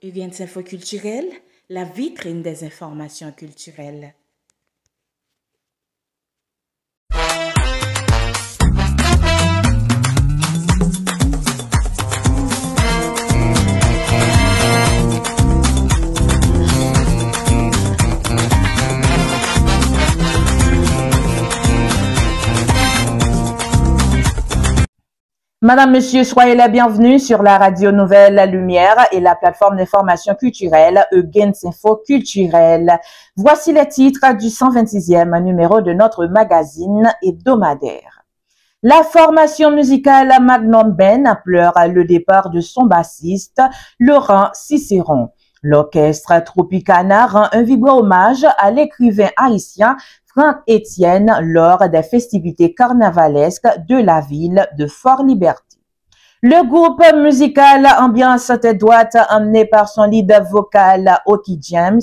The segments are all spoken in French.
Eugens Info Culturel, la vitrine des informations culturelles. Madame, Monsieur, soyez la bienvenue sur la radio Nouvelle La Lumière et la plateforme d'information culturelle Eugens Info Culturel. Voici les titres du 126e numéro de notre magazine hebdomadaire. La formation musicale Magnum Ben pleure le départ de son bassiste Laurent Cicéron. L'orchestre Tropicana rend un vibrant hommage à l'écrivain haïtien Franck Etienne lors des festivités carnavalesques de la ville de Fort-Liberté. Le groupe musical Ambiance Tête Droite, emmené par son leader vocal Oki James,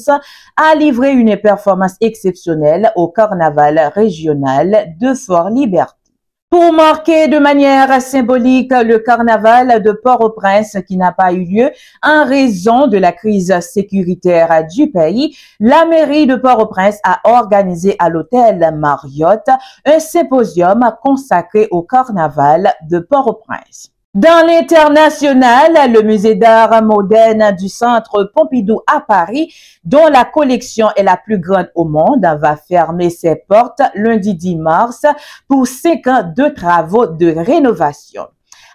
a livré une performance exceptionnelle au carnaval régional de Fort-Liberté. Pour marquer de manière symbolique le carnaval de Port-au-Prince qui n'a pas eu lieu en raison de la crise sécuritaire du pays, la mairie de Port-au-Prince a organisé à l'hôtel Marriott un symposium consacré au carnaval de Port-au-Prince. Dans l'international, le musée d'art moderne du Centre Pompidou à Paris, dont la collection est la plus grande au monde, va fermer ses portes lundi 10 mars pour 5 ans de travaux de rénovation.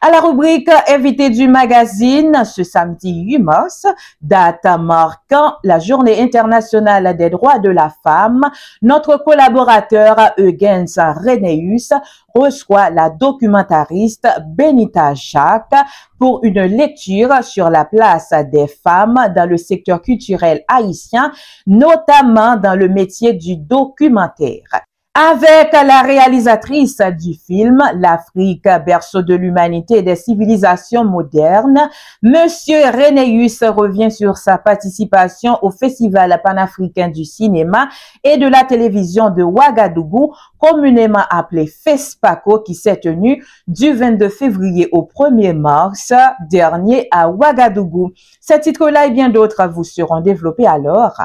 À la rubrique invité du magazine, ce samedi 8 mars, date marquant la Journée internationale des droits de la femme, notre collaborateur Eugens Renéus reçoit la documentariste Benita Jacques pour une lecture sur la place des femmes dans le secteur culturel haïtien, notamment dans le métier du documentaire. Avec la réalisatrice du film L'Afrique, berceau de l'humanité et des civilisations modernes, Monsieur Renéus revient sur sa participation au Festival panafricain du cinéma et de la télévision de Ouagadougou, communément appelé FESPACO, qui s'est tenu du 22 février au 1er mars dernier à Ouagadougou. Ces titres-là et bien d'autres vous seront développés alors.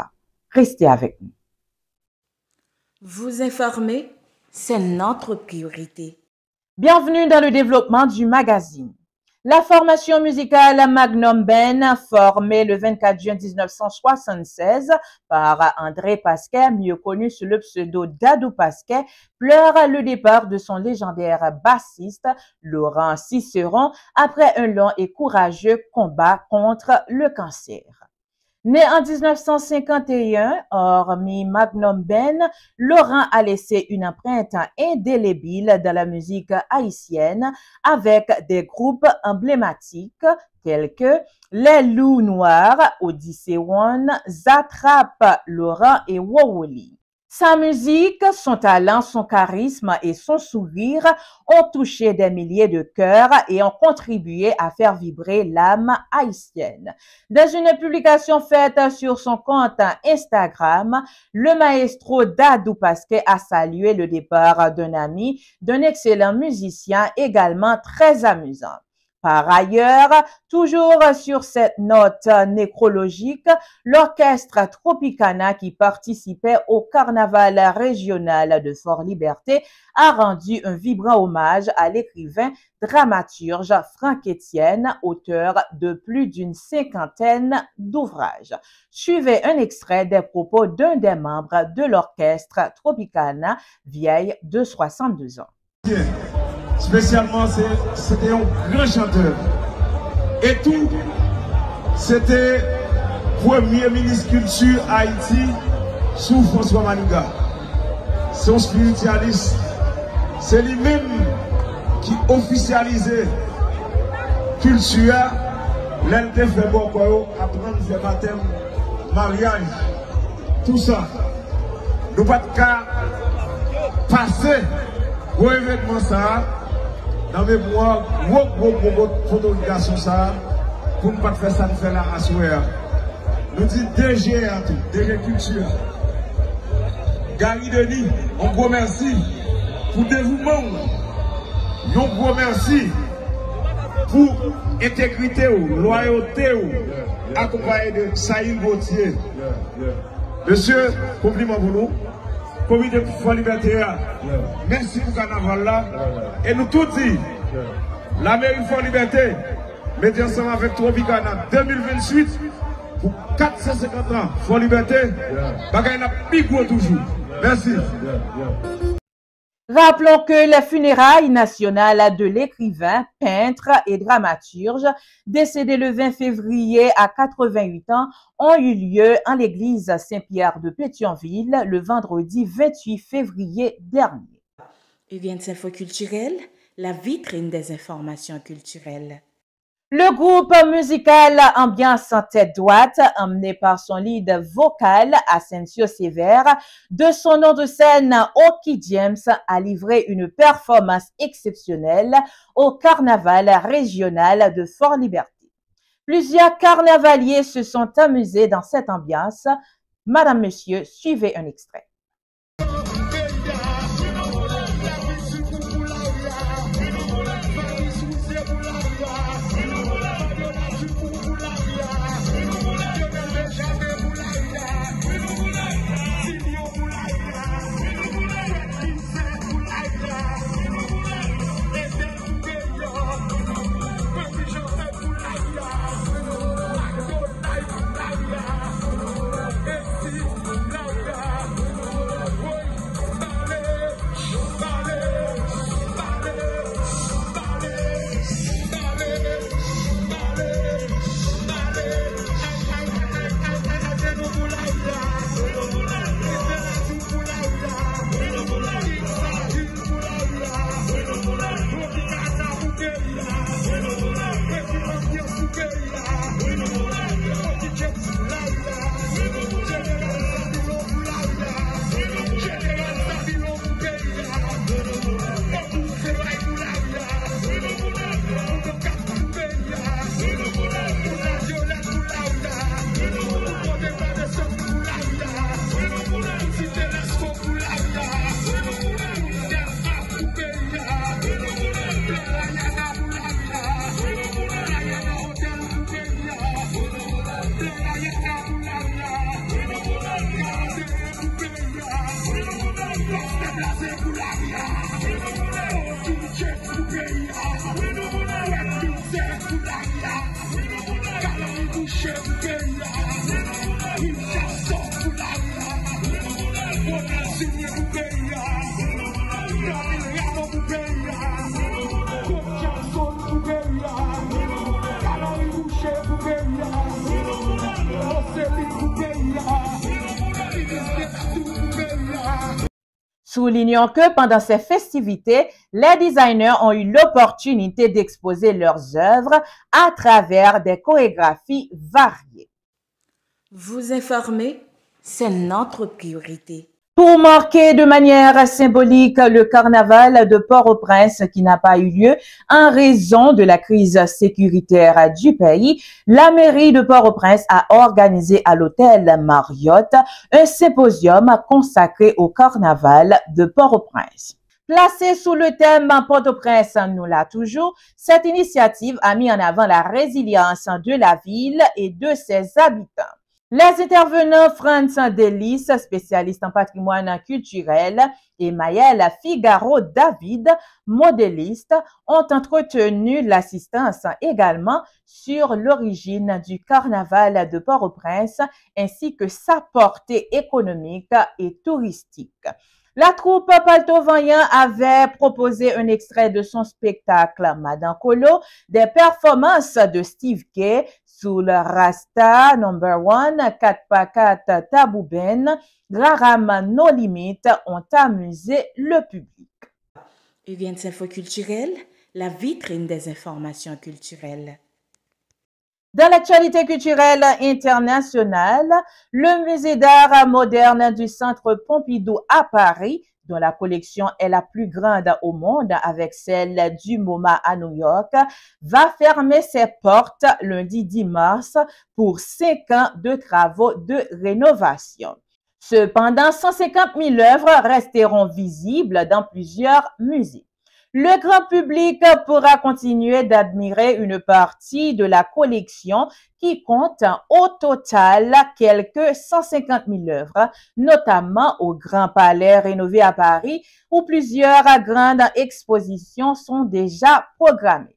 Restez avec nous. Vous informer, c'est notre priorité. Bienvenue dans le développement du magazine. La formation musicale Magnum Ben, formée le 24 juin 1976 par André Pasquet, mieux connu sous le pseudo Dadou Pasquet, pleure le départ de son légendaire bassiste Laurent Cicéron après un long et courageux combat contre le cancer. Né en 1951, hormis Magnum Ben, Laurent a laissé une empreinte indélébile dans la musique haïtienne avec des groupes emblématiques tels que Les Loups Noirs, Odyssey One, Zatrap, Laurent et Wowoli. Sa musique, son talent, son charisme et son sourire ont touché des milliers de cœurs et ont contribué à faire vibrer l'âme haïtienne. Dans une publication faite sur son compte Instagram, le maestro Dadou Pasquet a salué le départ d'un ami, d'un excellent musicien également très amusant. Par ailleurs, toujours sur cette note nécrologique, l'orchestre Tropicana qui participait au carnaval régional de Fort-Liberté a rendu un vibrant hommage à l'écrivain dramaturge Franck Etienne, auteur de plus d'une 50aine d'ouvrages. Suivez un extrait des propos d'un des membres de l'orchestre Tropicana, vieille de 62 ans. Spécialement, c'était un grand chanteur. Et tout, c'était premier ministre culture Haïti sous François Manuga. Son spiritualiste, c'est lui-même qui officialisait culture. L'elle fait beaucoup, apprendre à faire baptême, mariage, tout ça. Nous pas de cas passer au événement ça. Dans mes mois, gros photographie ça, pour ne pas faire ça, nous faire la assoir. Nous disons DG à tout, DG Culture. Gary Denis, un gros merci pour le dévouement. Un gros merci pour intégrité ou loyauté ou accompagné de Saïd Gauthier. Monsieur, compliment pour nous. Comité pour la liberté, merci pour le carnaval là. Et nous tout dit, la mairie pour la liberté, mettez ensemble avec Tropicana 2028 pour 450 ans pour la liberté. Bagay n'a plus gros toujours. Merci. Rappelons que les funérailles nationales de l'écrivain, peintre et dramaturge, décédé le 20 février à 88 ans, ont eu lieu en l'église Saint-Pierre de Pétionville le vendredi 28 février dernier. UGN Info Culturel, la vitrine des informations culturelles. Le groupe musical Ambiance en tête droite, emmené par son lead vocal Asensio Sévère, de son nom de scène Oki James, a livré une performance exceptionnelle au carnaval régional de Fort-Liberté. Plusieurs carnavaliers se sont amusés dans cette ambiance. Madame, Monsieur, suivez un extrait. Soulignons que pendant ces festivités, les designers ont eu l'opportunité d'exposer leurs œuvres à travers des chorégraphies variées. Vous informer, c'est notre priorité. Pour marquer de manière symbolique le carnaval de Port-au-Prince qui n'a pas eu lieu en raison de la crise sécuritaire du pays, la mairie de Port-au-Prince a organisé à l'hôtel Marriott un symposium consacré au carnaval de Port-au-Prince. Placée sous le thème Port-au-Prince nous l'a toujours, cette initiative a mis en avant la résilience de la ville et de ses habitants. Les intervenants Franz Delis, spécialiste en patrimoine culturel, et Maëlle Figaro David, modéliste, ont entretenu l'assistance également sur l'origine du carnaval de Port-au-Prince ainsi que sa portée économique et touristique. La troupe Palto Vaillant avait proposé un extrait de son spectacle Madankolo, des performances de Steve Kay, Soul Rasta, Number One, 4x4 Tabouben, Glaram No Limit ont amusé le public. UGN Info Culturel, la vitrine des informations culturelles. Dans l'actualité culturelle internationale, le musée d'art moderne du Centre Pompidou à Paris, dont la collection est la plus grande au monde avec celle du MoMA à New York, va fermer ses portes lundi 10 mars pour 5 ans de travaux de rénovation. Cependant, 150 000 œuvres resteront visibles dans plusieurs musées. Le grand public pourra continuer d'admirer une partie de la collection qui compte au total quelques 150 000 œuvres, notamment au Grand Palais rénové à Paris, où plusieurs grandes expositions sont déjà programmées.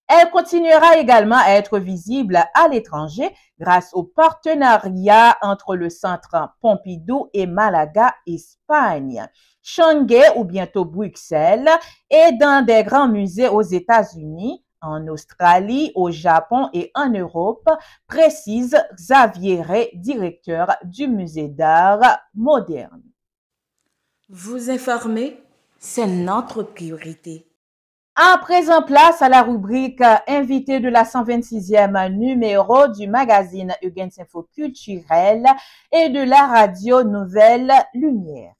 Elle continuera également à être visible à l'étranger grâce au partenariat entre le Centre Pompidou et Malaga, Espagne, Shanghai ou bientôt Bruxelles et dans des grands musées aux États-Unis, en Australie, au Japon et en Europe, précise Xavier Ray, directeur du musée d'art moderne. Vous informer, c'est notre priorité. À présent, place à la rubrique invité de la 126e numéro du magazine Huguens Info Culturel et de la radio Nouvelle Lumière.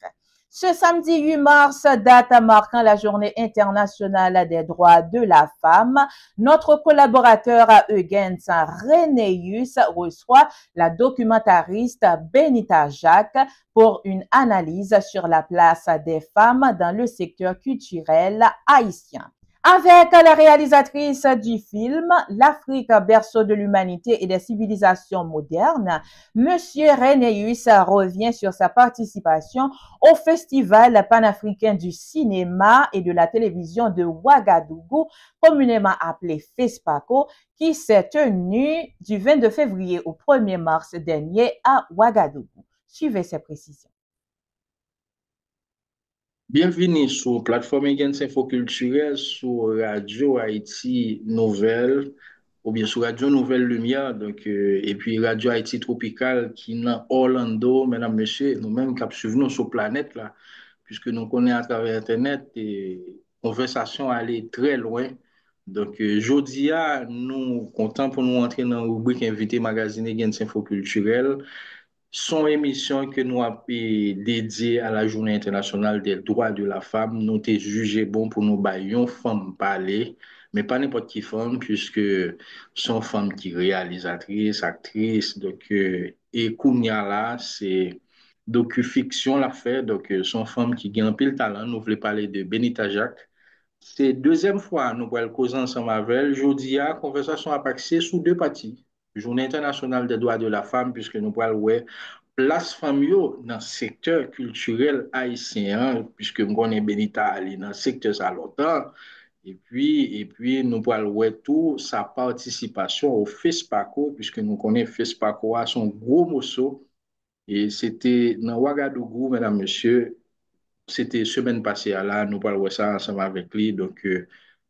Ce samedi 8 mars, date marquant la journée internationale des droits de la femme, notre collaborateur à Huguens, Renéus, reçoit la documentariste Benita Jacques pour une analyse sur la place des femmes dans le secteur culturel haïtien. Avec la réalisatrice du film L'Afrique, berceau de l'humanité et des civilisations modernes, Monsieur Renéus revient sur sa participation au Festival panafricain du cinéma et de la télévision de Ouagadougou, communément appelé FESPACO, qui s'est tenu du 22 février au 1er mars dernier à Ouagadougou. Suivez ces précisions. Bienvenue sur plateforme Gens Info Culturel, sur Radio Haïti Nouvelle, ou bien sur Radio Nouvelle Lumière, et puis Radio Haïti Tropical qui est dans Orlando, mesdames, messieurs, nous-mêmes qui suivons nous sur planète là, puisque nous connaissons à travers Internet et conversation aller très loin. Jeudi, nous comptons pour nous entrer dans la rubrique invité magazine Gens Info Culturel. Son émission que nous avons dédiée à la Journée internationale des droits de la femme, nous avons jugé bon pour nous bailler femme parler, mais pas n'importe qui femme, puisque son femme qui est réalisatrice, actrice, et Kounia là, c'est docu-fiction la fait, son femme qui a un pile talent, nous voulons parler de Benita Jacques. C'est deuxième fois nous allons causer ensemble avec elle. Jeudi, la conversation a passé sous deux parties. Journée internationale des droits de la femme, puisque nous allons voir place femme yo dans le secteur culturel haïtien, puisque nous connaissons Benita Ali dans le secteur ça longtemps. Et puis nous allons voir tout sa participation au FESPACO, puisque nous connaissons FESPACO à son gros morceau. Et c'était dans Ouagadougou, mesdames, messieurs. C'était semaine passée là, nous parlons ça ensemble avec lui,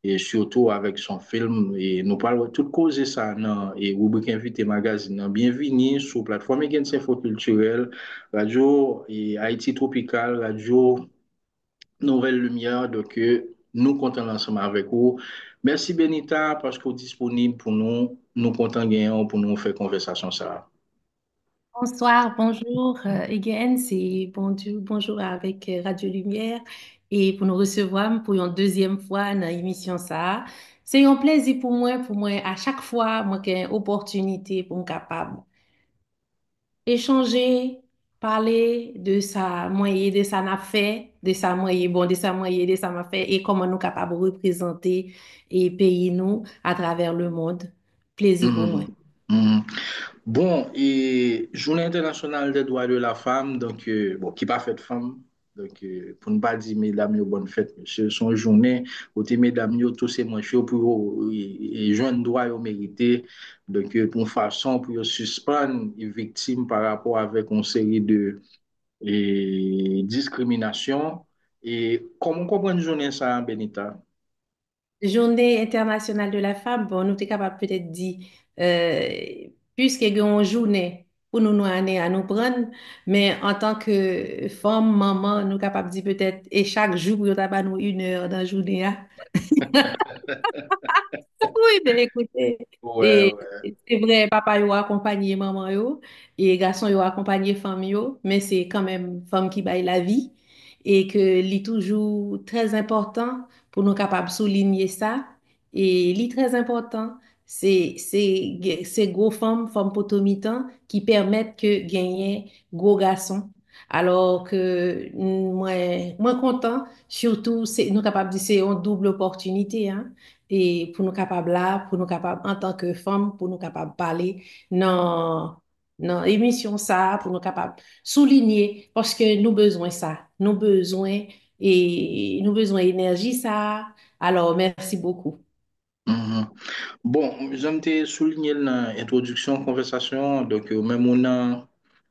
et surtout avec son film, et nous parlons tout cause ça dans et rubrique invité magazine. Bienvenue sur plateforme Gens Info Culturel, Radio et Haïti Tropical, Radio Nouvelle Lumière, nous comptons ensemble avec vous. Merci Benita parce que vous êtes disponible pour nous, nous comptons gagner pour nous faire conversation ça. Bonsoir, bonjour again, c'est bonjour avec Radio Lumière et pour nous recevoir pour une deuxième fois dans l'émission ça. C'est un plaisir pour moi à chaque fois moi j'ai une opportunité pour me capable échanger, parler de ça moyen de ça n'a fait, de ça moyen bon, de ça moyen de ça m'a fait et comment nous capable représenter et pays nous à travers le monde. Plaisir pour moi. Bon, et Journée internationale des droits de la femme, qui pas fait de femme, pour ne pas dire mesdames, bonne fête, monsieur, son journée, côté mesdames, tous ces manches pour et joindre droit au mérité, pour une façon pour suspendre les victimes par rapport avec une série de discriminations. Et comment comprendre journée ça, Benita? Journée internationale de la femme, bon, nous sommes capables peut-être de dire, puisque y a une journée pour nous année à nous prendre, mais en tant que femme, maman, nous sommes capables de dire peut-être, et chaque jour, nous avons une heure dans la journée. Oui, ben écoutez, Ouais, et ouais. c'est vrai, papa yo accompagné maman yo, et garçon yo accompagné femme yo, mais c'est quand même femme qui baille la vie, et que c'est toujours très important pour nous capables de souligner ça, et c'est très important, c'est gros femmes, femmes potomitan, qui permettent que gagner gros garçons. Alors que moi content, surtout, c'est nous capables de dire c'est une double opportunité, hein, et pour nous capables là, pour nous capables en tant que femme, pour nous capables de parler dans, dans émission ça, pour nous capables souligner, parce que nous besoin ça, nous besoin énergie ça. Alors, merci beaucoup. Mhm. Bon, j'aime te souligner dans l'introduction conversation, donc même on a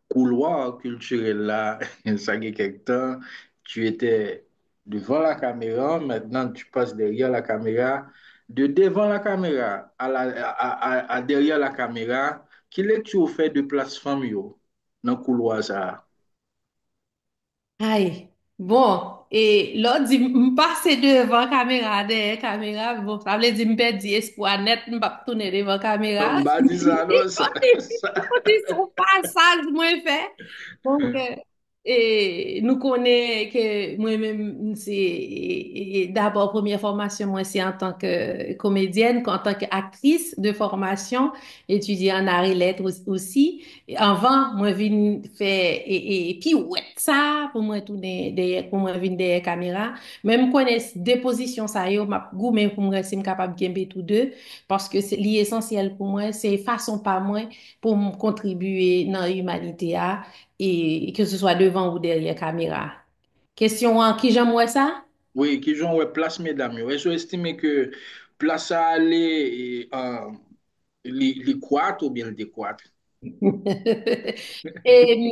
couloir culturel là, ça y a quelque temps, tu étais devant la caméra, maintenant tu passes derrière la caméra, de devant la caméra à derrière la caméra, quelle lecture fait de place femme yo dans le couloir ça? Aïe. Bon, et l'autre dit, m'passer devant caméra, derrière caméra, bon, ça veut dire m'perdre espoir net, m'pas tourner devant caméra. M'a dit ça, non, ça, On dit son passage, moi, fait. Donc, et nous connaissons que moi-même, c'est d'abord, première formation, moi, c'est en tant que comédienne, en tant qu'actrice de formation, étudiée en arts et lettres aussi. Et avant, moi, vinn faire puis ouais, ça pour moi tout derrière pour moi vinn derrière caméra. Même connaître des positions ça yo m'a goumé pour moi si capable de gagner tous deux parce que c'est l'essentiel pour moi, c'est façon pas moi pour me contribuer dans l'humanité et que ce soit devant ou derrière caméra. Question en qui j'aimerais ça? oui, qui joue ouais, place mesdames yo. Est-ce que vous estimez que place à aller les croate ou bien le décroate? Et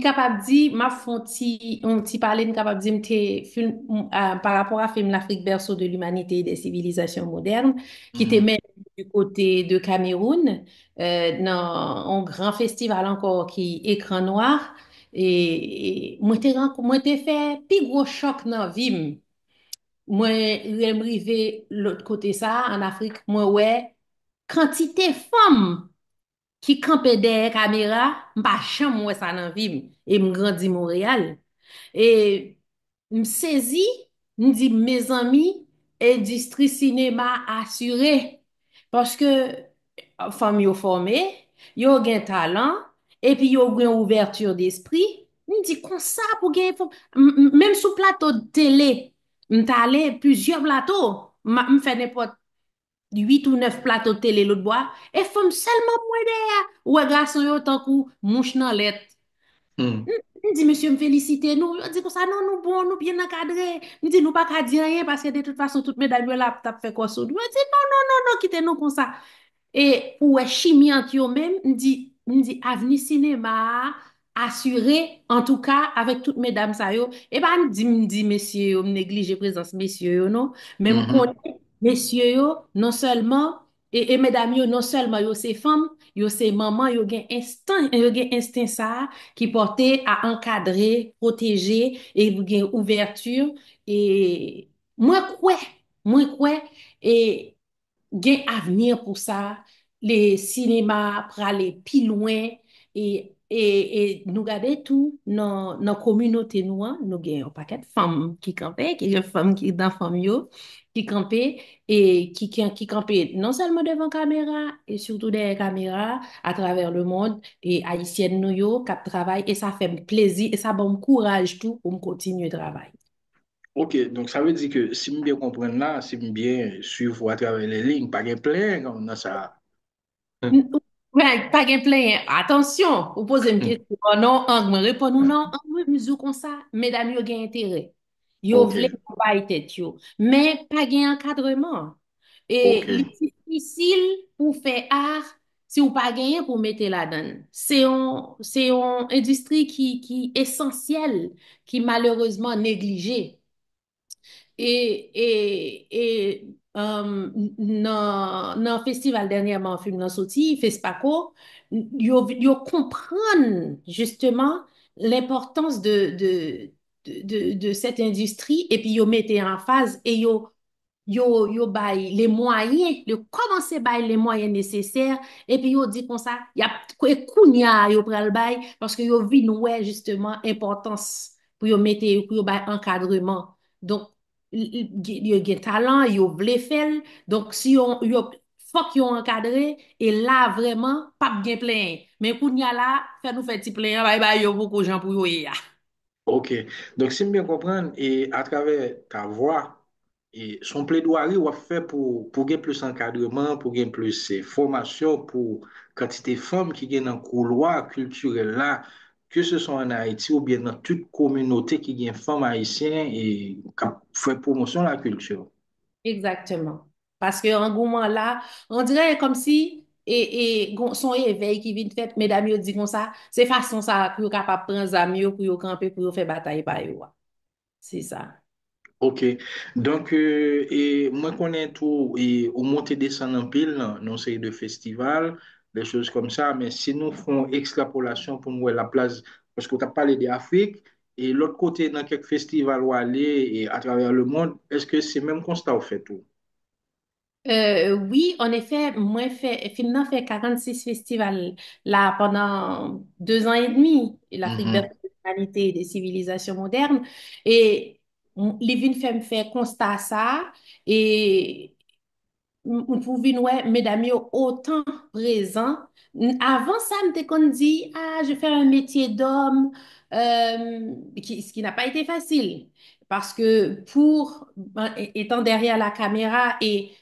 capable de dire, ma fonti, on t'y parlait, capable de dire, film, par rapport à film L'Afrique berceau de l'humanité et des civilisations modernes, qui était même du côté de Cameroun, dans un grand festival encore qui est Écran Noir. Et moi, t'ai fait plus gros choc dans la vie. Moi, j'aime arriver l'autre côté ça, en Afrique, moi, ouais, quantité femmes qui campait derrière caméra, m'pas jamais ouais ça dans vie et me grandi Montréal et me saisi, me dit mes amis industrie cinéma assuré parce que femme yo formé, yo gen talent et puis yo gen ouverture d'esprit. Me dit comme ça pour gagner même sous plateau de télé, m'ta plusieurs plateaux, me fait n'importe 8 ou 9 plateaux de télé l'autre bois et femme seulement moi derrière ouais garçon yo tant coup mouche dans lettre. Hmm. Il dit, monsieur, me féliciter nous. On dit comme ça, non, nous bon, nous bien encadrés. Il dit, nous pas qu'à dire rien parce que de toute façon, toutes mesdames là, t'as fait quoi sur nous. On dit, non, non, non, non, quittez-nous comme ça. Et pour chimie en qui même, il dit, avenir cinéma, assuré, en tout cas, avec toutes mesdames ça yo. Et ben, me dit, messieurs, yo, me néglige présence, messieurs, yo, non. Même qu'on, Mhm. messieurs, yo, non seulement, et mesdames, yo, non seulement, yo, c'est femmes, yo, c'est maman, yo, gen instinct ça, qui portait à encadrer, protéger, et vous gen ouverture. Et moi, quoi, et gen avenir pour ça, les cinémas pour aller plus loin et nous garder tout dans la communauté nous, hein. Nous avons un paquet de femmes qui campaient, qui des femmes qui dans femmes yo, qui campaient et qui campaient non seulement devant caméra et surtout derrière caméra à travers le monde et haïtiennes nous yo qui travaillent et ça fait plaisir et ça bon courage tout pour me continuer de travailler. Ok, donc ça veut dire que si je bien comprendre là, si je bien suivre à travers les lignes, pas de plein comme dans ça. Ouais, pas de plein. Attention, vous posez une question. Oh non, angle, répondez non, angle, mesure comme ça, mesdames, yo gen intérêt. Yo Ok, vle bay tête yo. Mais pas gen encadrement. Et ok. li difficile pour faire art si vous pas gagné pour mettre là-dedans. C'est une industrie qui est essentielle, qui malheureusement négligée. Dans festival dernièrement, film dans sorti, FESPACO, yo comprennent justement l'importance de cette industrie et puis yo mettez en phase et yo bay les moyens, yo commencer bay les moyens nécessaires et puis yo dit comme ça, y a kounya yo pral bay parce que yo vinn ouais justement importance pour yo mettre pour yo bay encadrement. Donc yo gen talent, yo vle fel, donc si yo faut yo encadré et là vraiment pas gen plein. Mais kounya là, fait nous fait petit plein, bye bye yo beaucoup gens pour yo ya. Ok, donc si je bien comprendre, et à travers ta voix, et son plaidoirie, on fait pour gagner plus encadrement, pour gagner plus formation, pour quantité de femmes qui viennent dans le couloir culturel là, que ce soit en Haïti ou bien dans toute communauté qui gagne femmes haïtiennes et qui fait promotion de la culture. Exactement. Parce que engouement là, on dirait comme si son éveil qui vient de fait, mesdames, yo dit comme ça, c'est façon ça pour capable prendre amis pour yo camper pour yo faire bataille par yo. C'est ça. Ok, donc et moi connais tout et au monter descendre en pile non série de festivals, des choses comme ça, mais si nous faisons extrapolation pour nous voir la place, parce qu'on t'a parlé d'Afrique et l'autre côté dans quelques festivals où aller et à travers le monde, est-ce que c'est même constat au fait tout? Oui, en effet, moi, Finland fait 46 festivals là pendant 2 ans et demi, l'Afrique de Mhm. l'humanité et des civilisations modernes. Et Living fait constat ça. Et pour venir, ouais, mesdames, yo, autant présent. Avant ça, me qu'on dit, ah, je fais un métier d'homme, ce qui n'a pas été facile. Parce que étant derrière la caméra et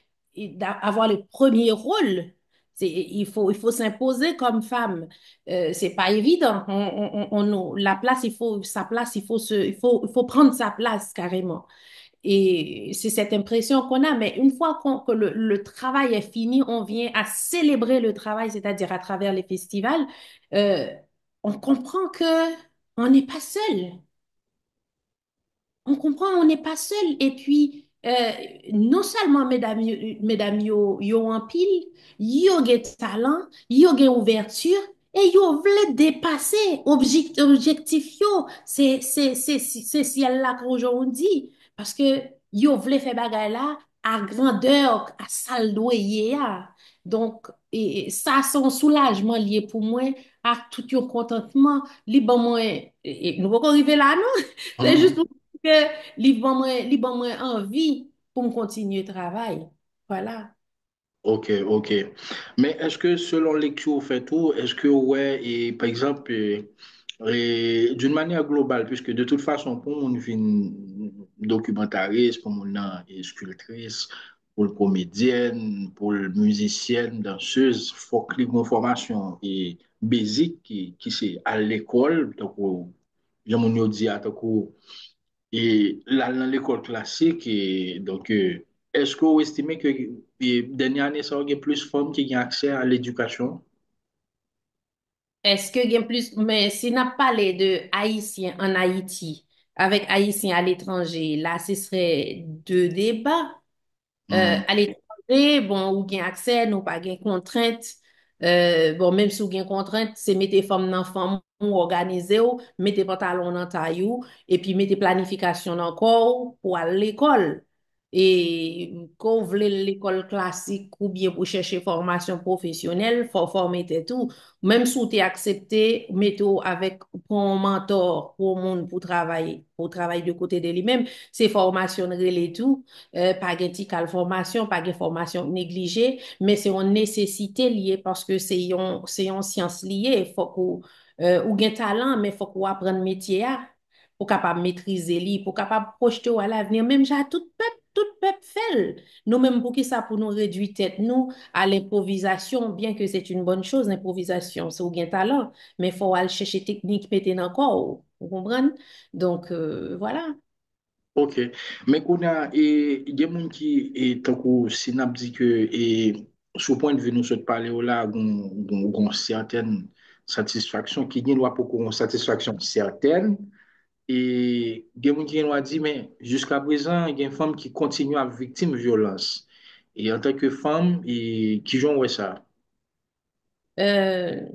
avoir le premier rôle, il faut s'imposer comme femme. C'est pas évident. La place, sa place, il faut prendre sa place carrément. Et c'est cette impression qu'on a, mais une fois que le travail est fini, on vient à célébrer le travail, c'est-à-dire à travers les festivals, euh, on comprend que on n'est pas seul. On comprend, on n'est pas seul. Et puis, non seulement mesdames yo en pile, yo gen talent, yo gen ouverture, et yo vle dépasser objectif yo. C'est ciel là qu'aujourd'hui. Parce que yo vle faire bagay là à grandeur, à salle doyer ya. Donc, ça, c'est un soulagement lié pour moi, à tout yon contentement. Li bon moi, nous pas arriver là, non? C'est juste pour que li ban mwen envie pour me continuer le travail. Voilà. Ok, ok. Mais est-ce que selon lecture fait tout, est-ce que ouais, et par exemple, et d'une manière globale, puisque de toute façon, pour mon une documentariste, pour mon sculptrice, pour le comédienne, pour le musicienne, danseuse, faut que une formation et basique qui c'est à l'école, donc j'ai mon dit à et là, dans l'école classique, et donc, est-ce que vous estimez que dernière année, ça va y avoir plus de femmes qui ont accès à l'éducation? Est-ce que gen plus, mais si n'a parlé de Haïtiens en Haïti avec Haïtiens à l'étranger, là, ce serait deux débats. Mhm. À l'étranger, bon, ou gen accès, nou pas gen contrainte. Bon, même si ou gen contrainte, c'est mettre femme dans femme ou organiser ou, mettre pantalon dans taille ou, et puis mettre planification encore pour aller à l'école. Et quand vous voulez l'école classique ou bien pour chercher formation professionnelle, faut former et tout. Même si tu es accepté, mettez avec pour un mentor, pour monde pour travailler de côté de lui-même, c'est formation et tout. Pa gen ti kal formation, pa gen formation négligée, mais c'est une nécessité liée parce que c'est une science liée. Faut ou gen talent, mais faut qu'on apprenne métier à, pour capable maîtriser li, pour capable projeter à l'avenir. Même j'ai tout peuple fait. Nous même pour qui ça, pour nous réduire tête, nous, à l'improvisation, bien que c'est une bonne chose, l'improvisation, c'est ou gen talent, mais faut aller chercher technique, mettre dans le corps, vous comprenez? Donc, voilà. Ok. Mais qu'on a, et il y a des gens qui, et tant que Sinap dit que, et sous point de vue, nous souhaitons parler là, une certaine satisfaction, qui n'y a pas pour une satisfaction certaine. Et il y a des gens qui nous a dit, mais jusqu'à présent, il y a une femme qui continue à être victime de violence. Et en tant que femme, et qui joue ça? Euh,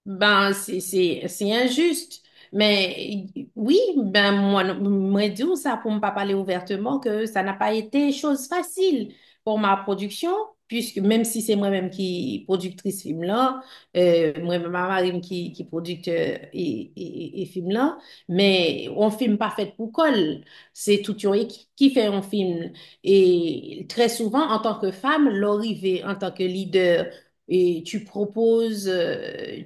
Ben, c'est injuste. Mais oui, ben, moi, dis ça pour ne pas parler ouvertement que ça n'a pas été chose facile pour ma production, puisque même si c'est moi-même qui productrice film là, moi-même ma mari qui producteur et film là, mais on film pas fait pour colle. C'est toute une équipe qui fait un film. Et très souvent, en tant que femme, l'arrivée en tant que leader et tu proposes,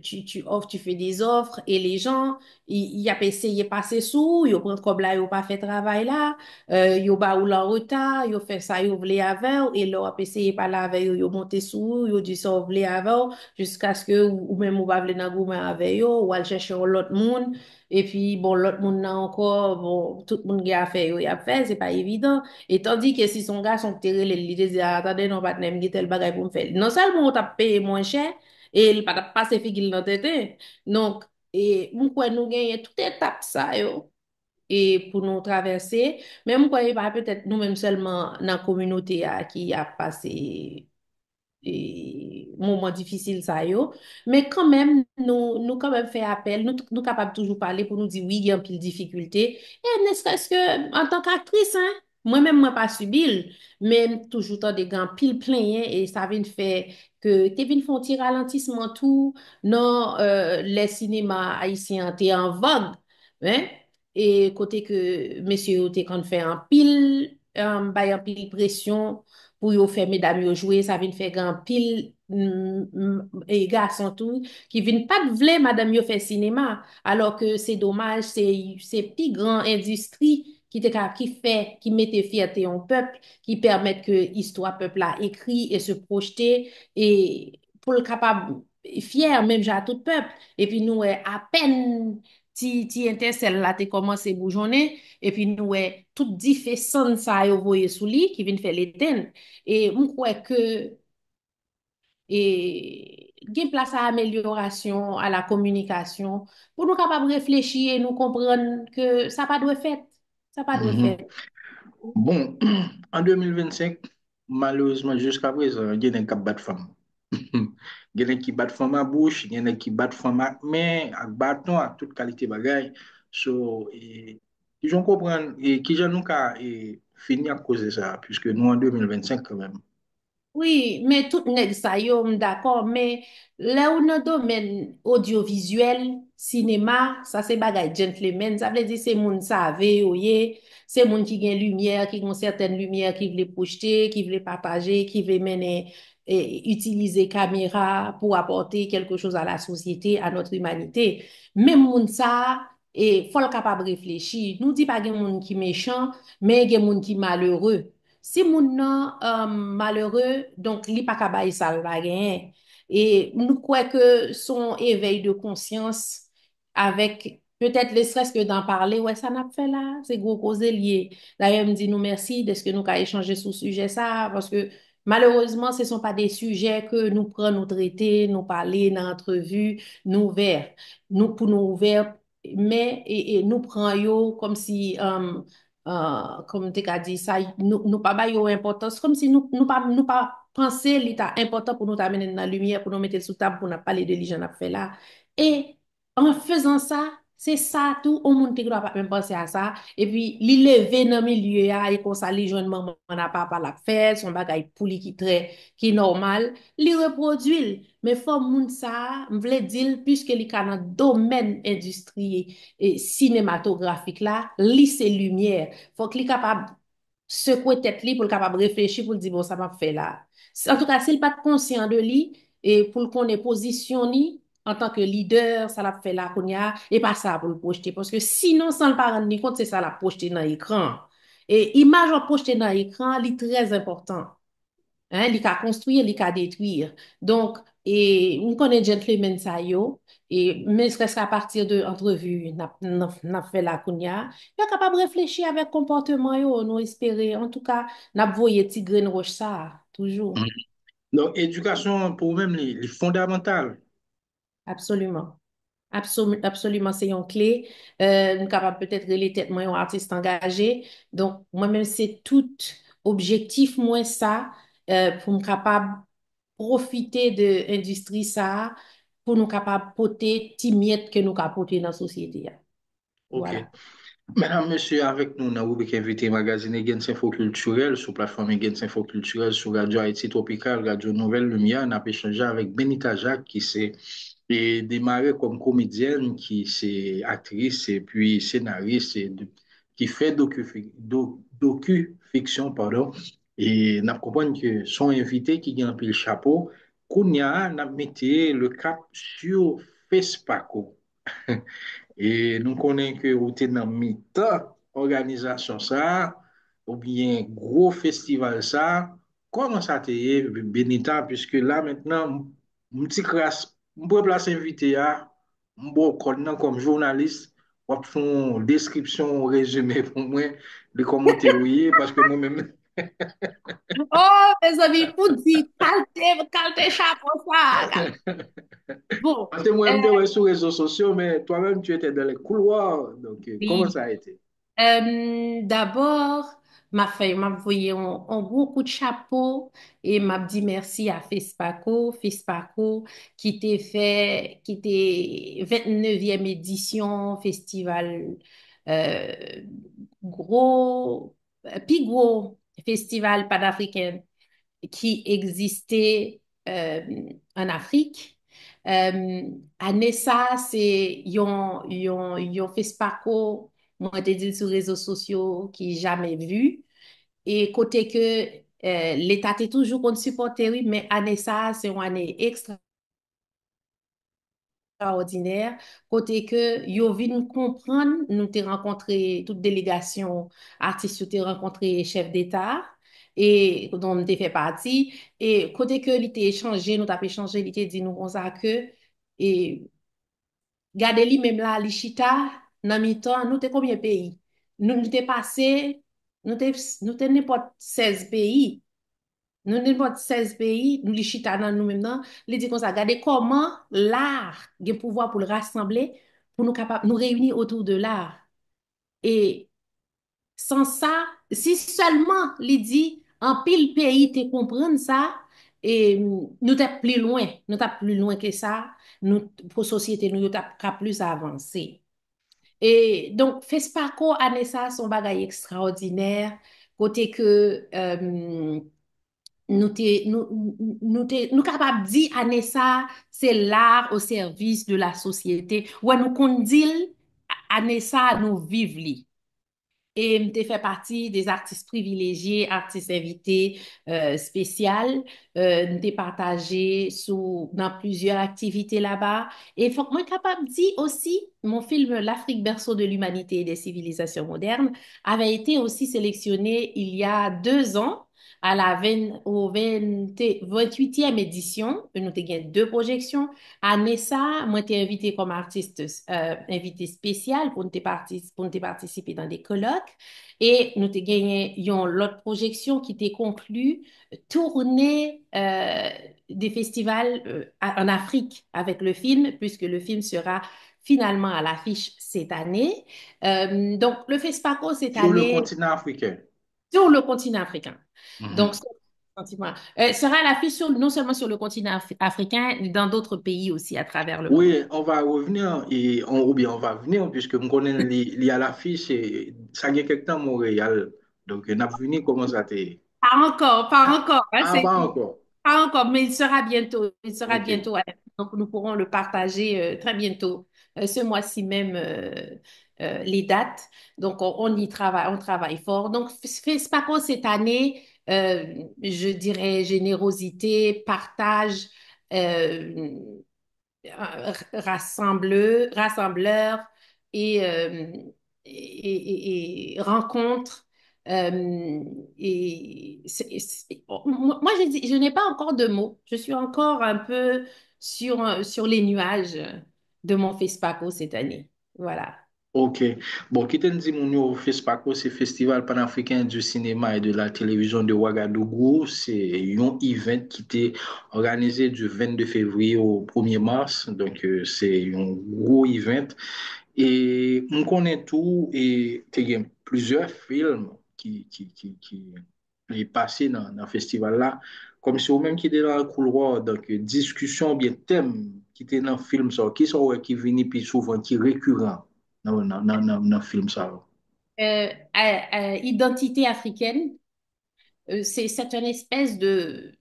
tu offres, tu fais des offres et les gens, ils a essayé de passer sous, ils prennent comme là, ils n'ont pas fait travail là, ils ont pas ou en retard, ils ont fait ça, ils ont voulu avant, et là, ils essayé par là avec ils ont monté sous, ils ont dit ça, ils voulu avant, jusqu'à ce que, ou même, ou pas voulu dans le gouvernement avec eux, ou aller chercher l'autre monde, et puis, bon, l'autre monde là encore, bon, tout le monde qui a fait, il a fait, c'est pas évident. Et tandis que si son gars sont terrés, il dit, attendez, non, pas de même, tel bagage pour me faire. Non seulement on t'a payé moins cher, et il pas passé figure dans tête. Donc, et, pourquoi nous gagnons toute étape ça, yo, et pour nous traverser, même quoi, il va peut-être nous-mêmes seulement dans la communauté qui a passé et moment difficile ça yo mais quand même nous quand même fait appel nous capables toujours parler pour nous dire oui il y a un pile difficulté et ne serait-ce que en tant qu'actrice hein moi-même moi pas subi mais toujours tant des grands pile plein hein, et ça vient faire que t'es venu faire un petit ralentissement tout non les cinémas haïtiens t'es en vogue hein et côté que monsieur t'es quand fait un pile pression pour yo faire mesdames yo jouer ça vient faire grand pile et garçon tout qui viennent pas de vle madame yo fait cinéma alors que c'est dommage c'est plus grand industrie qui fait qui mettait fierté en peuple qui permettent que histoire peuple a écrit et se projeter et pour le capable fier même j'ai à tout peuple et puis nous à peine ti intercelle là t'es commencé bourgeonner et puis nous tout différent ça yo voyé sous lui qui vient faire l'éteindre et on croit que et gain place à amélioration à la communication pour nous capables de réfléchir et nous comprendre que ça pas doit faire ça pas doit faire. Mhm. Bon, en 2025, malheureusement, jusqu'à présent, il y a des qui battent femme. Il y a des qui battent femme à bouche, il y a des qui battent femme à main, à bâton, à toute qualité de bagaille. So, qui j'en comprends, et qui j'en nous qu'à fini à cause de ça, puisque nous en 2025 quand même. Oui, mais tout nèg ça yo, d'accord, mais là où dans le domaine audiovisuel, cinéma, ça c'est bagay gentleman, ça veut dire c'est moun save, oye, c'est moun qui gen lumière, qui ont certaines lumières qui veulent projeter, qui veulent partager, qui veulent mener utiliser caméra pour apporter quelque chose à la société, à notre humanité. Même moun ça et faut le capable de réfléchir. Nous dit pas gen moun qui méchant, mais gen moun qui malheureux. Si moun nan malheureux, donc li pa kabay sal la gen. Et nous croyons que son éveil de conscience avec peut-être le stress que d'en parler, ouais, ça n'a fait là, c'est gros cause lié. D'ailleurs, me dit nous merci de ce que nous avons échangé sur ce sujet ça, parce que malheureusement, ce ne sont pas des sujets que nous prenons, nous traiter, nous parler dans l'entrevue, nous ouvert, nous pour nous ouvert, mais et nous prenons yo comme si comme tu as dit ça, nous pas baillons importance, comme si nous pas penser l'état important pour nous amener dans la lumière, pour nous mettre sous table, pour nous parler de l'hygiène à fait là. Et en faisant ça, c'est ça tout, au monde qui doit pas même penser à ça. Et puis, li lever dans le milieu, et comme ça, les jeunes mamans n'a pas par la faire, son bagay pour li qui est normal, li reproduit. Mais faut moun ça, m'vle dire, puisque li ka dans domaine industriel et cinématographique là, li c'est lumière. Faut que li capable secouer tête li pour le capable réfléchir pour le dire bon ça m'a fait là. En tout cas, s'il pas conscient de lui et pour qu'on ait position ni en tant que leader, ça l'a fait là qu'on y a et pas ça pour le projeter parce que sinon sans le pas rendre compte c'est ça la projeter dans l'écran. Et image en projeter dans l'écran, c'est très important. Hein, li ka construire, li ka détruire. Donc, et on connaît gentleman ça yo, et mais serait-ce qu'à partir de entrevue, n'a fait la kounya, yo capable de réfléchir avec comportement yo, nous espérer. En tout cas, n'a voyé petit grain roche ça, toujours. Mhm. Donc, éducation pour même les fondamentales. Absolument. Absolument, c'est une clé. Nous capable peut-être de les têtes moi un artiste engagé. Donc, moi-même, c'est tout objectif, moi, ça, pour me capable profiter de l'industrie, ça, pour nous capable porter timiette que nous capable porter dans la société. OK. Voilà. Mesdames, Messieurs, avec nous dans la rubrique invité magazine Gens Info Culturel sur plateforme Gens Info Culturel sur Radio Haïti Tropical, Radio Nouvelle Lumière. On a échangé avec Benita Jacques qui s'est démarré comme comédienne, qui c'est actrice et puis scénariste qui fait docu-fiction, pardon. Et on a compris que son invité qui a un peu le chapeau Kounia n'a mis le cap sur FESPACO. Et nous connaissons que vous êtes dans mi-temps organisation ça, ou bien gros festival ça. Comment ça t'est, Benita, puisque là maintenant, mon petit crasse, je peux place invité à, bon, comme journaliste, on va faire une description, un résumé pour moi de comment t'es oui, parce que moi-même, Oh, mes amis, pour dire, calte chapeau, ça. Bon, parce que moi-même, je suis sur les réseaux sociaux, mais toi-même, tu étais dans les couloirs. Donc, comment oui. ça a été? D'abord, m'a envoyé un gros coup de chapeau et m'a dit merci à FESPACO qui était 29e édition festival, euh, gros, puis gros festival panafricain qui existait en Afrique. Anessa, c'est yon FESPACO, moi, te dit sur les réseaux sociaux qui jamais vu. Et côté que l'État est toujours qu'on supporter, oui, mais année ça, c'est une année extraordinaire. Côté que yo vin comprendre, nous t'ai rencontré toute délégation artistes, t'ai rencontré chef d'État et dont nous t'ai fait partie. Et côté que l'ité échangé, nous t'avons échangé, l'ité dit nous comme ça que et gade li même là, li chita, nan mi temps, nous t'es combien de pays? Nous t'es passé, nous t'es n'importe 16 pays. Nous n'importe 16 pays, nous li chita dans nous maintenant, li dit comme ça, regardez comment l'art a pouvoir pour le rassembler, pour nous capable nous réunir autour de l'art. Et sans ça, si seulement li dit en pile pays te comprendre ça, et nous t'es plus loin que ça, nous pour société nous t'as plus avancé. Et donc, FESPACO, Anessa, son bagage extraordinaire, côté que nous capables de dire, Anessa, c'est l'art au service de la société. Ouais, nous qu'on dit, Anessa, nous vivons. Et m'te fait partie des artistes privilégiés, artistes invités spéciales. M'te partagé dans plusieurs activités là-bas. Et faut que moi capable de dire aussi, mon film L'Afrique berceau de l'humanité et des civilisations modernes avait été aussi sélectionné il y a 2 ans à la 28e édition. Nous avons gagné 2 projections. À Nessa, moi, t'ai invité comme artiste invité spécial pour nous participer dans des colloques. Et nous avons gagné l'autre projection qui était conclue, tournée des festivals en Afrique avec le film, puisque le film sera finalement à l'affiche cette année. Donc, le FESPACO cette Sur le année continent africain. sur le continent africain. Donc, Mhm. sentiment. Sera à l'affiche non seulement sur le continent africain, mais dans d'autres pays aussi à travers le monde. Oui, on va revenir ou bien on va venir puisque je connais li à l'affiche et ça y est quelque temps à Montréal. Donc, on a venu comment ça t'est. Pas encore, hein, Ah, pas encore. pas encore, mais il sera bientôt. Il sera OK. bientôt. Donc, nous pourrons le partager très bientôt, ce mois-ci même, les dates. Donc, on y travaille, on travaille fort. Donc, FESPACO cette année, je dirais générosité, partage, euh, rassembleur et, et rencontre. Moi, je n'ai pas encore de mots. Je suis encore un peu sur les nuages de mon FESPACO cette année. Voilà. OK. Bon, qui te dit mon nouveau FESPACO, c'est Festival panafricain du cinéma et de la télévision de Ouagadougou. C'est un event qui était organisé du 22 février au 1er mars. Donc, c'est un gros event. Et on connaît tout et il y a plusieurs films qui est passé dans le festival là. Comme si vous-même qui était dans le couloir, donc discussion, bien thème qui était dans le film, ça, qui sont ouais, qui viennent plus souvent, qui est récurrent dans le film ça. Identité africaine, c'est une espèce de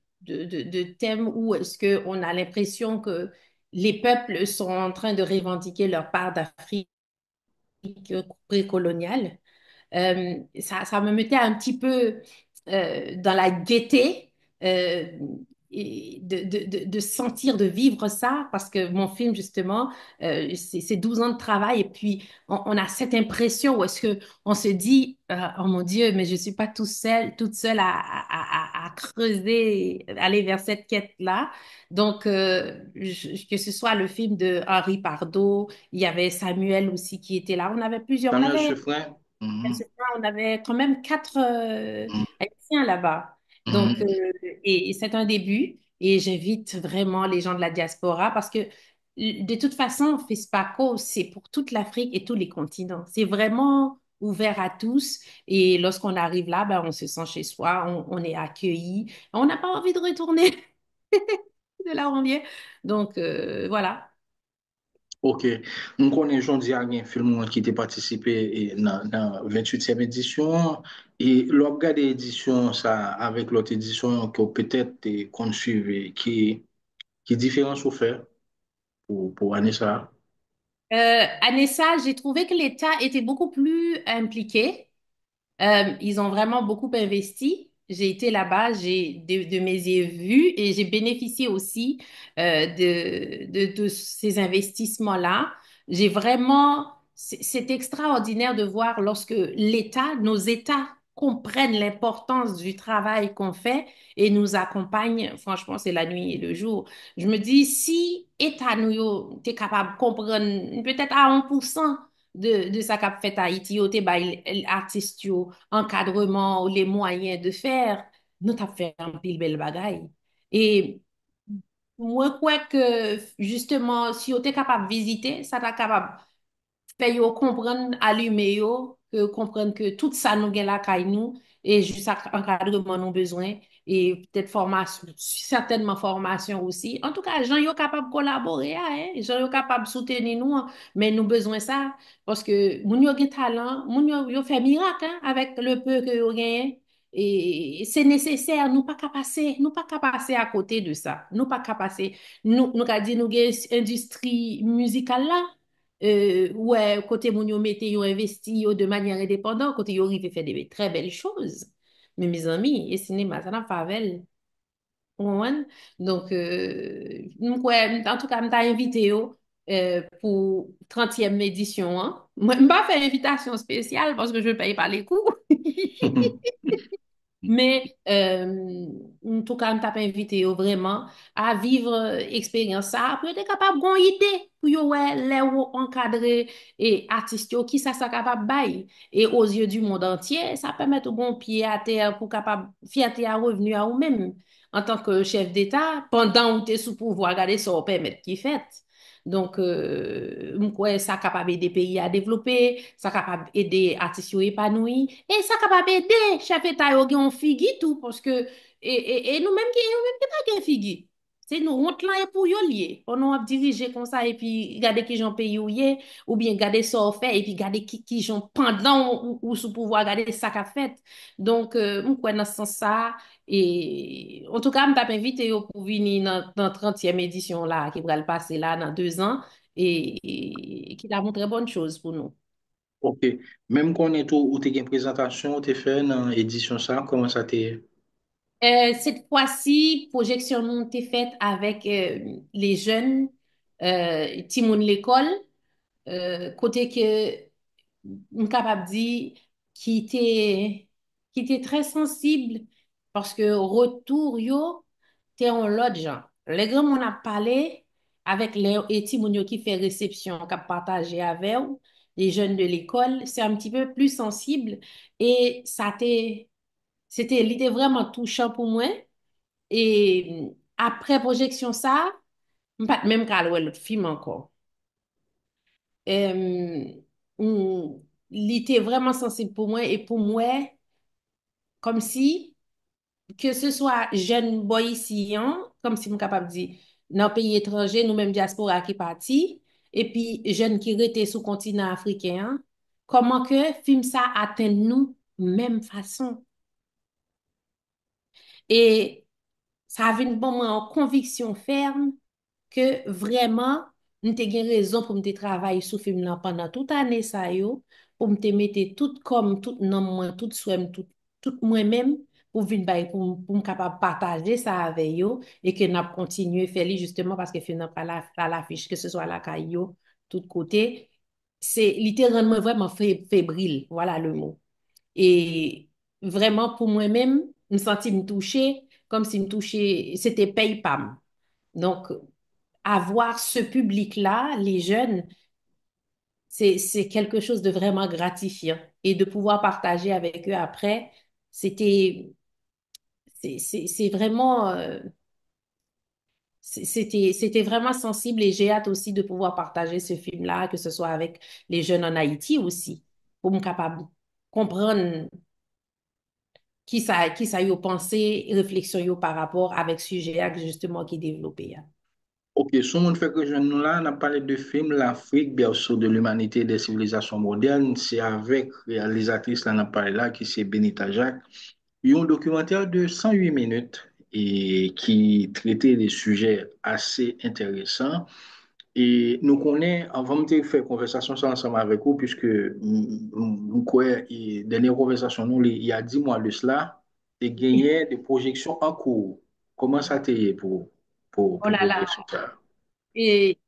thème où est-ce qu'on a l'impression que les peuples sont en train de revendiquer leur part d'Afrique précoloniale. Ça me mettait un petit peu dans la gaieté. euh, de sentir, de vivre ça, parce que mon film, justement, c'est 12 ans de travail et puis on a cette impression où est-ce que on se dit, oh mon Dieu, mais je suis pas toute seule à creuser, aller vers cette quête-là. Donc, que ce soit le film de Henri Pardo, il y avait Samuel aussi qui était là. On avait plusieurs, Samuel Chefrin. Mhm, on avait quand même quatre Haïtiens là-bas. Donc, mhm. et c'est un début. Et j'invite vraiment les gens de la diaspora parce que de toute façon, FESPACO, c'est pour toute l'Afrique et tous les continents. C'est vraiment ouvert à tous. Et lorsqu'on arrive là, ben, on se sent chez soi, on est accueilli. On n'a pas envie de retourner de là où on vient. Donc, voilà. Ok, nou konen jondi a gen film mwen ki te patisipe nan 28e edisyon, e lop gade edisyon sa avek lot edisyon ki ou petet te kon suive, ki diferans ou fe pou ane sa? Anessa, j'ai trouvé que l'État était beaucoup plus impliqué. Ils ont vraiment beaucoup investi. J'ai été là-bas, j'ai de mes yeux vus et j'ai bénéficié aussi de ces investissements-là. J'ai vraiment, c'est extraordinaire de voir lorsque l'État, nos États comprennent l'importance du travail qu'on fait et nous accompagnent. Franchement, c'est la nuit et le jour. Je me dis, si État nous, t'es capable de comprendre peut-être à 1% de ça qu'a fait Haïti, yo te bay artistes yo, encadrement, les moyens de faire, nous t'a fait un pile belle bagaille. Et moi, quoi que, justement, si on était capable de visiter, ça t'a capable fait yo comprendre, allumer yo, que comprendre que tout ça nous gagne la caille nous, et juste encadrement nous besoin, et peut-être formation, certainement formation aussi. En tout cas, gens yo capable de collaborer, hein, gens yo capable de soutenir nous, hein, mais nous besoin ça, parce que moun yo gen talent, moun yo fait miracle, hein, avec le peu que yo gagne. Et c'est nécessaire, nous pas qu'à passer à côté de ça. Nous pas qu'à passer, nous qu'a dit nous gagne industrie musicale là, ouais, côté moun yo mette yo investi yo de manière indépendante, côté yo rive fait des très belles choses. Mais mes amis, et cinéma, ça n'a pas vel. Ouan. Donc, en tout cas, m'ta invité yo pour 30e édition. Hein. Moi, m'pa fait invitation spéciale parce que je paye pas les coûts. Mais, en tout cas, je t'ai invité yo vraiment à vivre expérience ça, pour être capable d'avoir une idée pour yo ouais, les ou encadrer et artistes yo, qui ça capable bail. Et aux yeux du monde entier, ça permet de bon pied à terre pour capable fierté à revenu à vous-même en tant que chef d'État pendant où tu es sous pouvoir, regarder ça permettre qui fait. Donc, m'kwe, ça capable aider pays à développer, ça capable aider artistes épanouis, et ça capable aider chef d'État yo gen figi tout, parce que, et nous-mêmes qui pas gen figi. C'est nous, on là et pour yo lié. On a dirigé comme ça, et puis garder qui j'en pays ou bien garder ça au fait, et puis garder qui j'en pendant ou sous pouvoir, garder ça qu'a fait. Donc, m'kwe dans ce sens ça, et en tout cas, je t'ai invité yo pour venir dans 30e édition là, qui va le passer là dans 2 ans et qui a montré bonne chose pour nous. Ok, menm konen tou ou te gen prezentasyon ou te fe nan edisyon sa, koman sa te? Cette fois-ci, projection nous été faite avec les jeunes Timoun l'école, côté que suis capable de dire qui était très sensible parce que retour yo t'es en l'autre genre. Les grands on a parlé avec les étudiants qui fait réception, qui a partagé avec eux, les jeunes de l'école, c'est un petit peu plus sensible et il était vraiment touchant pour moi. Et après projection ça, pas même qu'à l'autre film encore. Euh, il était vraiment sensible pour moi et pour moi, comme si, que ce soit jeune boy ici, hein, comme si je suis capable de dire, dans le pays étranger, nous-mêmes diaspora qui parti, et puis jeunes qui étaient sous continent africain, hein, comment que film ça atteint nous, même façon. Et ça avait une bonne conviction ferme que vraiment, nous avons raison pour me travailler sur film là pendant toute année ça yo, pour me mettre tout comme tout non moi tout souhait tout moi-même pour venir pour me capable partager ça avec eux et que n'a continué faire justement parce que finalement pas la l'affiche que ce soit la caillou tout côté c'est littéralement vraiment fébrile voilà le mot et vraiment pour moi-même me sentir me toucher comme si me toucher c'était paye-pam donc avoir ce public-là les jeunes c'est quelque chose de vraiment gratifiant et de pouvoir partager avec eux après c'était c'est vraiment, c'était vraiment sensible et j'ai hâte aussi de pouvoir partager ce film-là, que ce soit avec les jeunes en Haïti aussi, pour me capable comprendre qui ça y a pensé, réflexion yo par rapport avec ce sujet justement qui est développé. Hein. Ok, ce monde fait que je nous là, on a parlé de film L'Afrique, berceau de l'humanité et des civilisations modernes. C'est avec réalisatrice là, on a parlé là, qui c'est Benita Jacques. Il y a un documentaire de 108 minutes et qui traitait des sujets assez intéressants. Et nous connaissons, avant de faire conversation ça ensemble avec vous, puisque nous connaissons, dernière conversation, nous, il y a 10 mois de cela, et gagné des projections en cours. Comment ça t'est Oh pour là là. projection ça? Et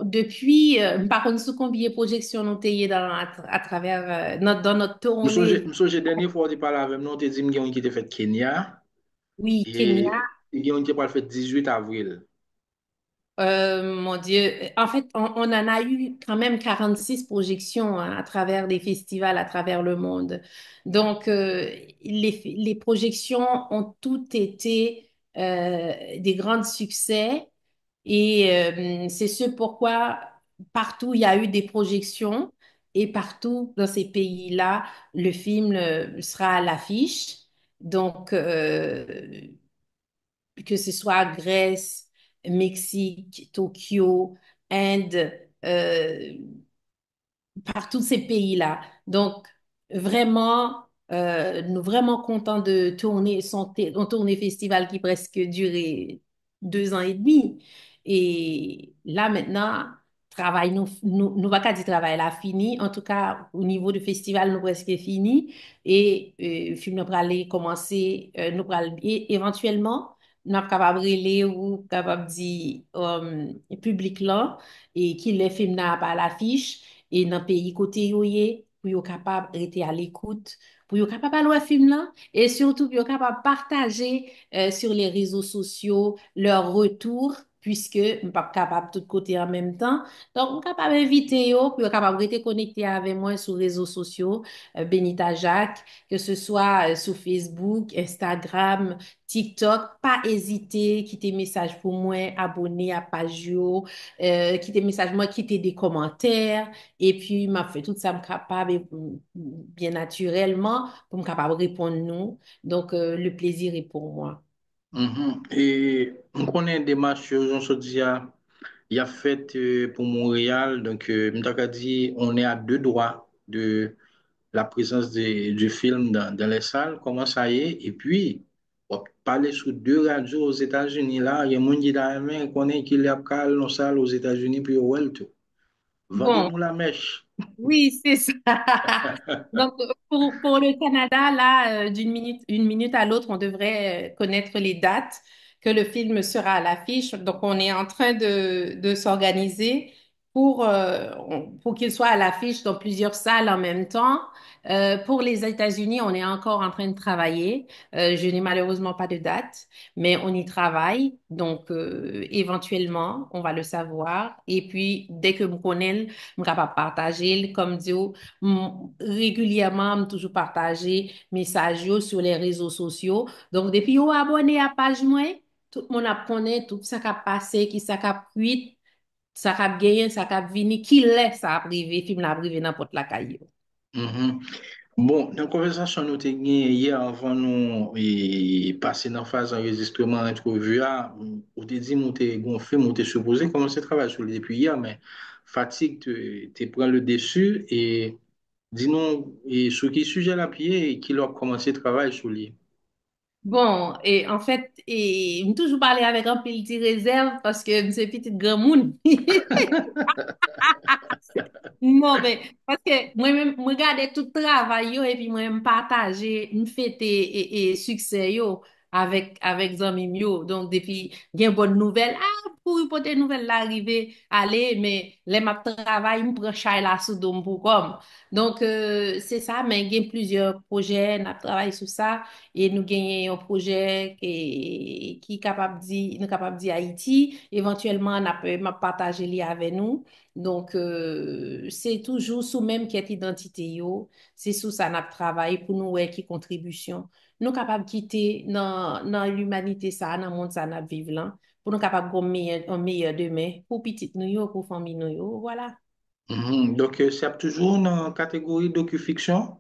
depuis, par contre, sous combien de projections nous avons à travers dans notre tournée, La dernière fois, on parlé avec nous, on t'a dit qu'il y a une qui était faite Kenya, oui, Kenya. et il y a une qui est fait 18 avril. Mon Dieu, en fait, on en a eu quand même 46 projections hein, à travers des festivals à travers le monde. Donc, les projections ont toutes été des grands succès et c'est ce pourquoi partout il y a eu des projections et partout dans ces pays-là, le film sera à l'affiche. Donc, que ce soit Grèce, Mexique, Tokyo, Inde, euh, par tous ces pays-là. Donc, vraiment, nous vraiment contents de tourner on tourné festival qui presque duré 2 ans et demi. Et là, maintenant, travail, nous va pas dire travail là fini. En tout cas, au niveau du festival, nous presque fini. Et film nous aller commencer, nous pral- et éventuellement, nous sommes capable de relais ou capable de dire public là et qui les films n'a pas à l'affiche et dans le pays côté yo ye, pour yo capable rester à l'écoute, pour yo capable aller voir film là et surtout pour yo capable partager sur les réseaux sociaux leur retour puisque je pas capable de tout côté en même temps. Donc, je suis capable d'inviter yo pour yo capable rester connecté avec moi sur les réseaux sociaux, Benita Jacques, que ce soit sur Facebook, Instagram, TikTok, pas hésiter, quitter message pour moi, abonner à page yo, quitter message moi, quitter des commentaires. Et puis, m'a fait tout ça, me capable, bien naturellement, pour me capable de répondre nous. Donc, le plaisir est pour moi. Mhm. Et on connaît des matchs, on se dit, il y a fait pour Montréal, donc m'taka dit, on est à deux doigts de la présence du film dans les salles, comment ça y est, et puis, on parler sur deux radios aux États-Unis, là, il y a un monde qui a main, connaît qu'il y a calme dans salle aux États-Unis, puis ouais, tout. Bon, Vendez-nous la mèche. oui, c'est ça. Donc, pour le Canada, là, une minute à l'autre, on devrait connaître les dates que le film sera à l'affiche. Donc, on est en train de s'organiser pour qu'il soit à l'affiche dans plusieurs salles en même temps. Pour les États-Unis, on est encore en train de travailler. Je n'ai malheureusement pas de date, mais on y travaille. Donc, éventuellement, on va le savoir. Et puis, dès que je connais, je suis capable de partager, comme dit, régulièrement, je toujours partager messages yo sur les réseaux sociaux. Donc, depuis vous abonné à la page moi, tout le monde apprenait tout ça qui a passé, qui ça qui a pris, ça qui a gagné, ça qui a venu, qui laisse ça a privé, film la privé n'importe la caillou. Mhm. Bon, dans la conversation nous avons hier avant nous passer dans la phase d'enregistrement entrevue, on t'a dit, on t'a gonflé, on t'a supposé commencer à travailler sur lui depuis hier, mais fatigue te prend le dessus et dis-nous sur quel sujet la pied et qui leur commencé à travailler sur lui. Bon, et en fait, je toujours parler avec un petit réserve parce que c'est petit grand monde. Non, mais parce que moi-même, moi regarder tout le travail yo, et puis moi-même partager, me fêter et succès yo avec amis yo. Donc, depuis, il y a une bonne nouvelle. Ah, pour des nouvelles l'arrivée, allez, mais les m'a travail, me prend chay la sous dôme pour comme. Donc, c'est ça, mais il y a plusieurs projets, on a travaillé sur ça, et nous gagnons un projet qui est capable de dire Haïti. Éventuellement, on a peut partager li avec nous. Donc, c'est toujours sous même quête identité yo, c'est sous ça n'a travail pour nous ouais, qui contribution. Nous capables de quitter dans l'humanité ça, dans le monde ça n'a vivre là, pour nous capables de un meilleur demain pour petit nous yo, pour famille nous yo, voilà. Mhm. Donc, c'est toujours dans la catégorie docu-fiction?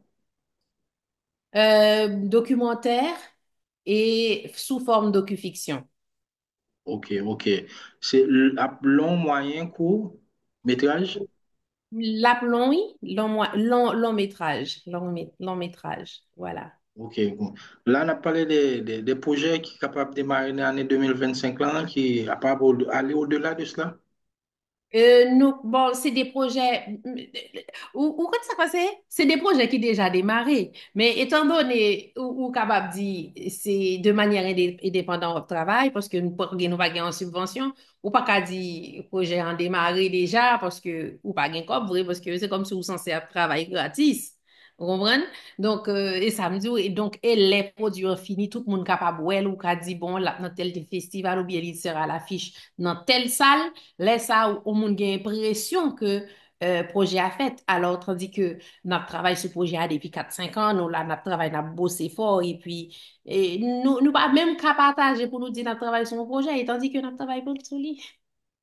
Documentaire et sous forme docu-fiction. Ok, ok. C'est long, moyen, court, métrage? L'appelons, oui, long métrage, long métrage, voilà. Ok, bon. Là, on a parlé des projets qui sont capables de démarrer dans l'année 2025, là, qui est capable d'aller au-delà de cela. Nous, bon, c'est des projets, ou quand ça passe, c'est des projets qui déjà démarré. Mais étant donné, ou capable de dire, c'est de manière indépendante au travail, parce que nous pas gagner en subvention, ou pas qu'à dire projet en démarré déjà, parce que, ou pas gagner comme vrai, parce que c'est comme si vous censé travailler gratis. Vous comprenez? Donc, et samedi, et donc, et les produits finis, tout le monde capable, ouais, ou qu'a dit, bon, là, dans tel festival, ou bien il sera à l'affiche dans telle salle. Là, ça, au monde a l'impression que projet a fait. Alors, tandis que notre travail sur projet a depuis 4 5 ans, nous, là, notre travail, n'a bossé fort, et puis, nous pas même qu'à partager pour nous dire notre travail sur un projet, et tandis que notre travail pour le soulier.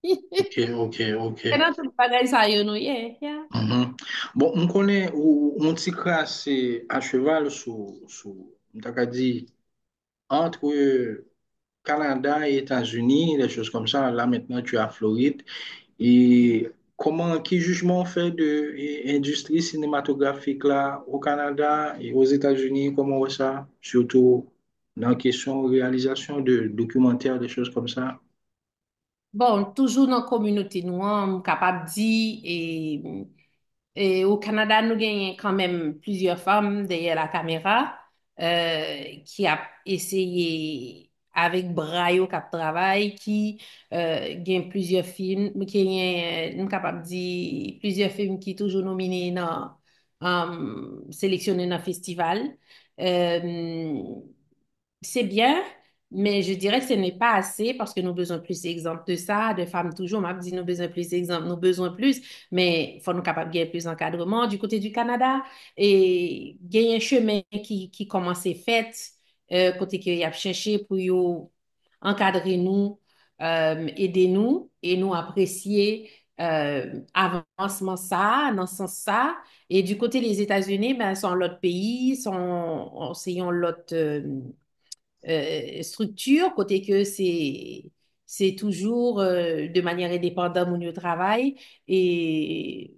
Ok, ok, ok. Et dans tout le bagage, ça, you know, yeah, yeah. Mhm. Bon, on connaît ou on t'y crasse à cheval on t'a qu'à dire, entre Canada et États-Unis, des choses comme ça. Là, maintenant, tu es à Floride. Et quel jugement on fait de l'industrie cinématographique là au Canada et aux États-Unis, comment on voit ça? Surtout dans la question de réalisation de documentaires, des choses comme ça. Bon, toujours dans la communauté noire, capable de dire, et au Canada, nous gagnons quand même plusieurs femmes derrière la caméra qui a essayé avec Braille qui travail, qui gagne plusieurs films, qui gagne, nous capable de dire plusieurs films qui sont toujours nominés dans, sélectionnés dans le festival. Euh, c'est bien, mais je dirais que ce n'est pas assez parce que nous avons besoin de plus d'exemples de ça, de femmes toujours. M'a dit nous avons besoin de plus d'exemples, nous avons besoin de plus, mais il faut nous capables de gagner plus d'encadrement du côté du Canada et gagner un chemin qui commence à être fait, côté qu'il y a cherché pour yo encadrer nous, aider nous et nous apprécier avancement ça, dans ce sens ça. Et du côté des États-Unis, ben, sont l'autre pays, c'est l'autre structure, côté que c'est toujours de manière indépendante mon lieu de travail et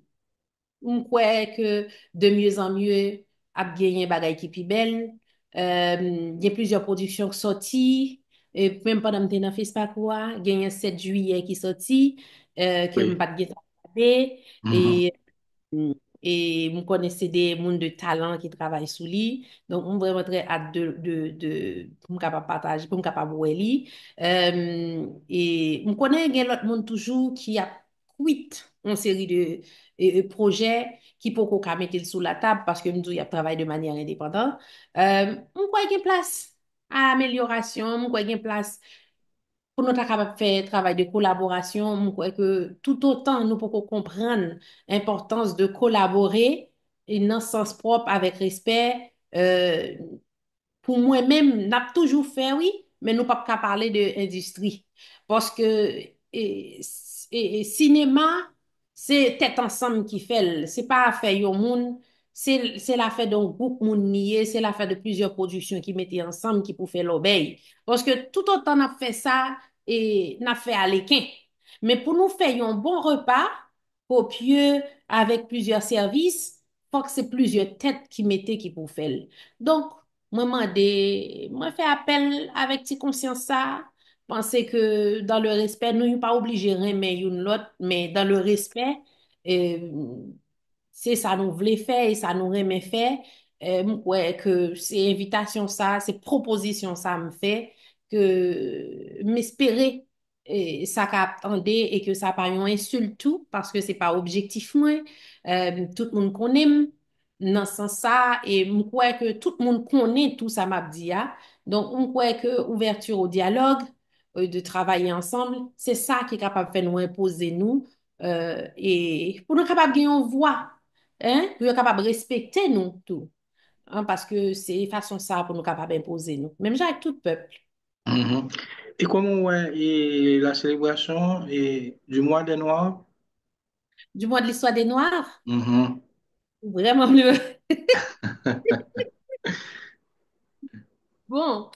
on croit que de mieux en mieux a gagné bagay qui plus belle. Il y a plusieurs productions qui sorties et même pendant que je ne fais pas quoi, il y a un 7 juillet qui sorti que je Oui. n'ai pas de regarder Mhm. et vous connaissez des monde de talent qui travaillent sous lui. Donc, on vraiment très hâte pour me capable partager, pour me capable voir lui. Et on connaît il y a l'autre monde toujours qui a quitté une série de projets qui pour qu'on mettre sous la table parce que nous, il a travaillé de manière indépendante. On croit qu'il y a place à amélioration, on croit qu'il y a place pour nous être capable de faire travail de collaboration, je crois que tout autant nous pouvons comprendre l'importance de collaborer et dans le sens propre avec respect. Pour moi-même, n'a toujours fait, oui, mais nous pas qu'à parler de industrie. Parce que cinéma, c'est tête ensemble qui fait. C'est pas affaire yo monde, c'est l'affaire d'un groupe moun nié, c'est l'affaire de plusieurs productions qui mettaient ensemble qui pour faire l'obéi. Parce que tout autant n'a fait ça et n'a fait à l'équin. Mais pour nous faire un bon repas, copieux, avec plusieurs services, faut que c'est plusieurs têtes qui mettaient qui pour faire. Donc, moi fais appel avec ti conscience ça, penser que dans le respect, nous ne pas obligés d'aimer une l'autre, mais dans le respect, euh, c'est ça nous voulait faire et ça nous remet faire. Ouais, que ces invitations ça, ces propositions ça me fait que m'espérer ça qu'attendait et que ça pas une insulte tout parce que c'est pas objectif moi. Tout le monde connaît dans ce sens ça et je crois que tout le monde connaît tout ça m'a dit ah. Donc je crois que ouverture au dialogue de travailler ensemble, c'est ça qui est capable de faire nous imposer nous et pour nous capables de gagner une voix, hein, pour nous capables de respecter nous tout, hein, parce que c'est façon ça pour nous capables d'imposer nous, même avec tout peuple. Mhm. Et comment ouais, et la célébration du mois des Noirs? Du moins de l'histoire des Noirs, Mhm. vraiment mieux. Bon,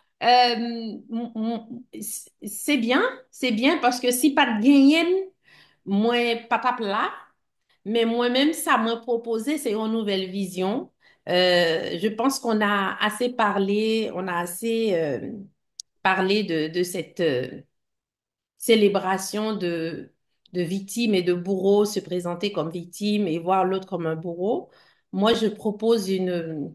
c'est bien parce que si pas de gagnant, moi pas tape là, mais moi-même ça m'a proposé c'est une nouvelle vision. Je pense qu'on a assez parlé, on a assez parlé de cette célébration de victimes et de bourreaux se présenter comme victimes et voir l'autre comme un bourreau. Moi, je propose une,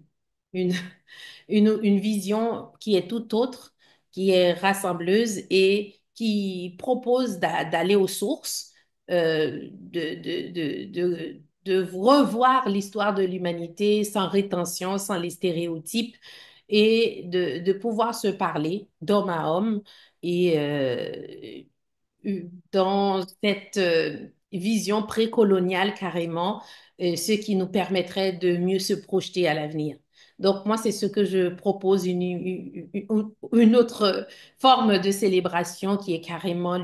une vision qui est tout autre, qui est rassembleuse et qui propose d'aller aux sources, de revoir l'histoire de l'humanité sans rétention, sans les stéréotypes et de pouvoir se parler d'homme à homme et dans cette vision précoloniale carrément, ce qui nous permettrait de mieux se projeter à l'avenir. Donc moi, c'est ce que je propose, une autre forme de célébration qui est carrément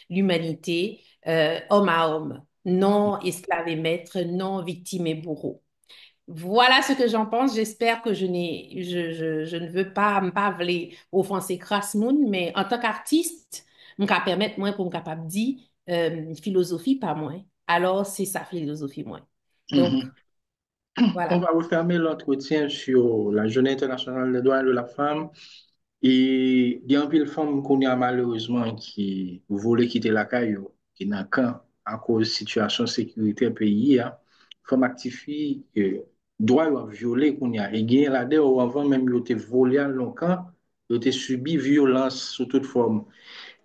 l'humanité, homme à homme, non esclave et maître, non victime et bourreau. Voilà ce que j'en pense. J'espère que je ne veux pas me parler offenser Crasmoun, mais en tant qu'artiste, je vais permettre moi pour me capable de dire philosophie pas moi. Alors c'est sa philosophie moi. Donc Mhm. On voilà. va refermer l'entretien sur la Journée internationale des droits de la femme. Et il y a un peu de femmes qu'on a malheureusement qui voulaient quitter la caillou, qui n'a qu'un à cause de la situation de sécurité pays. Femmes actives, droits violés qu'on a. Et il y a là-dedans, avant même, ils ont été volés à longtemps, ils ont été subi violence sous toute forme.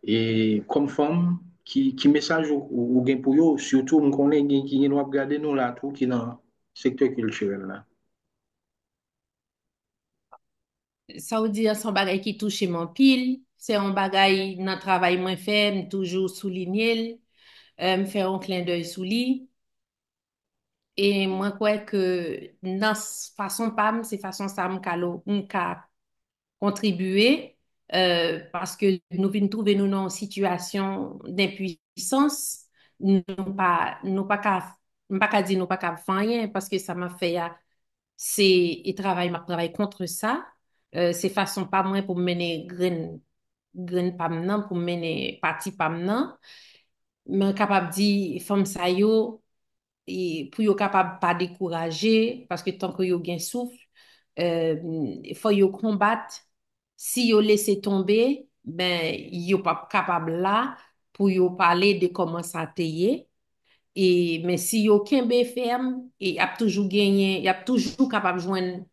Et comme femme, qui message ou gain pour eux, surtout, on connaît qui nous regarder nous là, tout qui dans le secteur culturel là. Ça veut dire son bagay qui touche mon pile. C'est un bagay dans le travail moins fait, toujours souligner, me faire un clin d'œil sous lui. Et moi, quoi que dans façon PAM, c'est façon ça m'ka contribuer parce que nous venons trouver nous dans une situation d'impuissance. Nous pas dire nous pas qu'à faire rien parce que ça m'a fait c'est et m'a travaillé contre ça. C'est façon pas moins pour mener graine PAM nan, pour mener parti PAM nan. Mais capable dire femme ça yo et pour yo capable pas décourager parce que tant que yo gen souffle il faut yo combattre si yo laisser tomber ben yo pas capable là pour yo parler de comment ça teye et mais si yo kembe ferme et y a toujours gagné y a toujours capable joindre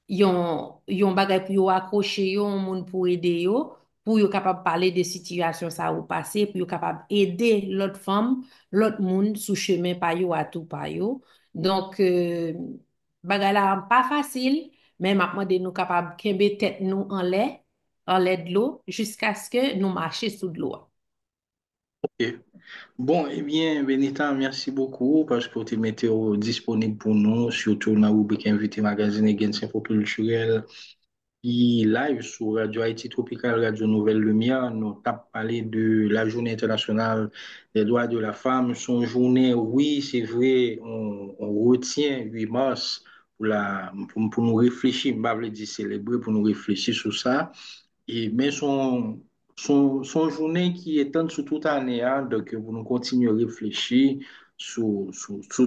yon bagay pour yo accrocher yo, un monde pour aider yo, pour yo capable parler des situations ça ou passé, pour yo capable aider l'autre femme, l'autre monde sous chemin pa yo à tout pa yo. Donc, bagay la pas facile, mais maintenant de nous capable kembe tête nous en l'air de l'eau, jusqu'à ce que nous marchions sous de l'eau. Ok. Bon, eh bien, Benita, merci beaucoup parce que tu m'étais disponible pour nous, surtout dans la rubrique Invité Magazine et Gains Info Culturel. Qui live sur Radio Haïti Tropical, Radio Nouvelle Lumière, nous avons parlé de la Journée internationale des droits de la femme. Son journée, oui, c'est vrai, on retient 8 mars pour nous réfléchir, je ne vais pas dire célébrer, pour nous réfléchir sur ça. Mais son journée qui est sur toute l'année, hein, donc pour nous continuer à réfléchir sur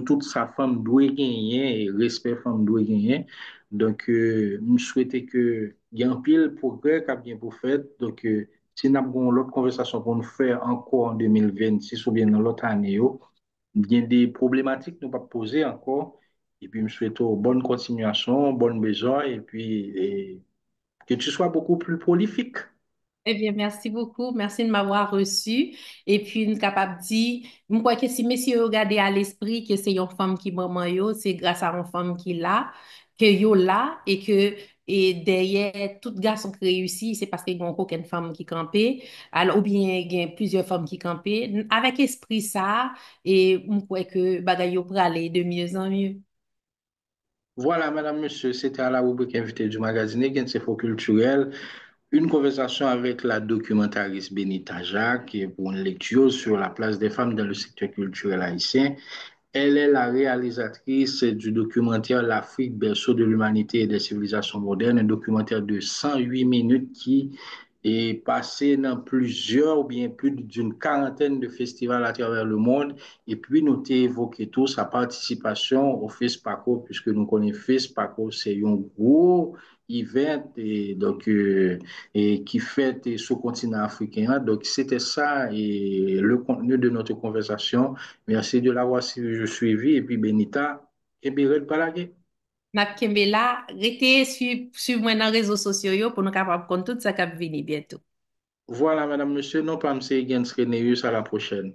toute sa femme doit gagner et respect femme doit gagner. Donc, je souhaitais que il y ait un pile progrès qui a bien pour faire. Donc, si nous avons l'autre conversation pour nous faire encore en 2026 ou bien dans l'autre année, Il y a des problématiques que nous pas poser encore. Et puis, je souhaite bonne continuation, bonne besoin, et puis que tu sois beaucoup plus prolifique. Eh bien, merci beaucoup. Merci de m'avoir reçu. Et puis, nous capable de dire, je crois que si messieurs regardez à l'esprit que c'est une femme qui maman yo, c'est grâce à une femme qui là, que yo là, et que et derrière tout garçon qui réussit, c'est parce qu'il y a aucune femme qui campait, alors, ou bien il y a plusieurs femmes qui campaient. Avec esprit ça, et je crois que bagay yo pour aller de mieux en mieux. Voilà, madame, monsieur, c'était à la rubrique invité du magazine Gens Info Culturel. Une conversation avec la documentariste Benita Jacques pour une lecture sur la place des femmes dans le secteur culturel haïtien. Elle est la réalisatrice du documentaire L'Afrique, berceau de l'humanité et des civilisations modernes, un documentaire de 108 minutes qui est passé dans plusieurs ou bien plus d'une quarantaine de festivals à travers le monde. Et puis, nous t'ai évoqué tout sa participation au FESPACO, puisque nous connaissons FESPACO, c'est un gros event et qui fait sous continent africain. Donc, c'était ça et le contenu de notre conversation. Merci de l'avoir suivi. Et puis, Benita, et bien, Palagé. N'a kembe là, restez sur moi dans les réseaux sociaux yo pour nous capable de tout ça qui va venir bientôt. Voilà, madame, monsieur, non pas M. Gens Renéus, à la prochaine.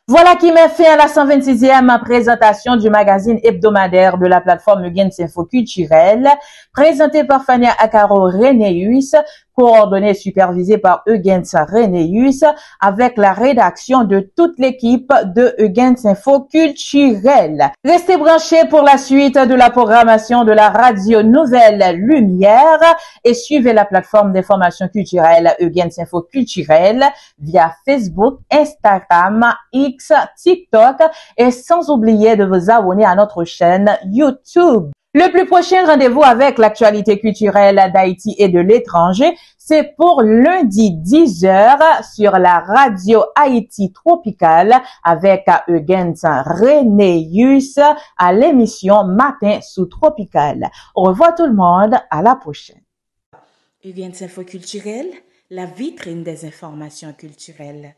Voilà qui met fin à la 126e présentation du magazine hebdomadaire de la plateforme Gens Info Culturel, présenté par Fania Akaro Renéus, coordonné et supervisé par Eugens Renéus, avec la rédaction de toute l'équipe de Eugens Info Culturel. Restez branchés pour la suite de la programmation de la radio Nouvelle Lumière et suivez la plateforme d'information culturelle Eugens Info Culturel via Facebook, Instagram, X, TikTok et sans oublier de vous abonner à notre chaîne YouTube. Le plus prochain rendez-vous avec l'actualité culturelle d'Haïti et de l'étranger, c'est pour lundi 10h sur la radio Haïti Tropicale avec Eugens Renéus à l'émission Matin sous Tropical. Au revoir tout le monde, à la prochaine. Eugens Info Culturel, la vitrine des informations culturelles.